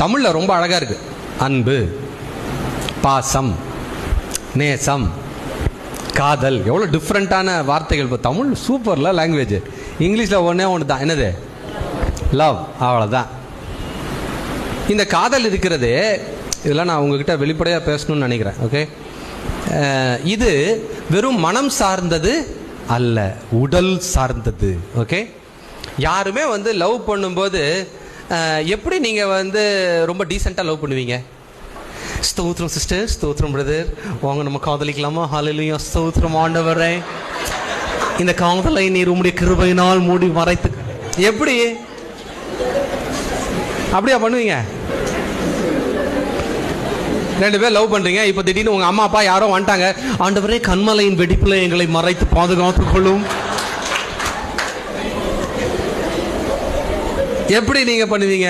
தமிழில் ரொம்ப அழகாக இருக்குது. அன்பு, பாசம், நேசம், காதல், எவ்வளோ டிஃப்ரெண்ட்டான வார்த்தைகள். இப்போ தமிழ் சூப்பர்ல லாங்குவேஜ். இங்கிலீஷில் ஒன்று தான், என்னது? லவ். அவ்வளோதான். இந்த காதல் இருக்கிறது, இதெல்லாம் நான் உங்ககிட்ட வெளிப்படையாக பேசணும்னு நினைக்கிறேன். ஓகே, இது வெறும் மனம் சார்ந்தது அல்ல, உடல் சார்ந்தது. ஓகே, யாருமே லவ் பண்ணும்போது எப்படி நீங்கள் ரொம்ப டீசெண்டாக லவ் பண்ணுவீங்க? ஸ்தோத்திரம் சிஸ்டர், ஸ்தோத்திரம் பிரதர், வாங்க நம்ம காதலிக்கலாமா? ஹல்லேலூயா, ஸ்தோத்திரம் ஆண்டவரே, இந்த காதலை நீர் உம்முடைய கிருபையினால் மூடி மறைத்து. எப்படி அப்படியா பண்ணுவீங்க? ரெண்டு பேர் லவ் பண்றீங்க, இப்போ திடீர்னு உங்க அம்மா அப்பா யாரோ வந்துட்டாங்க, ஆண்டவரே கண்மலையின் வெடிப்புல எங்களை மறைத்து பாதுகாத்துக் கொள்ளும். எப்படி நீங்க பண்ணுவீங்க?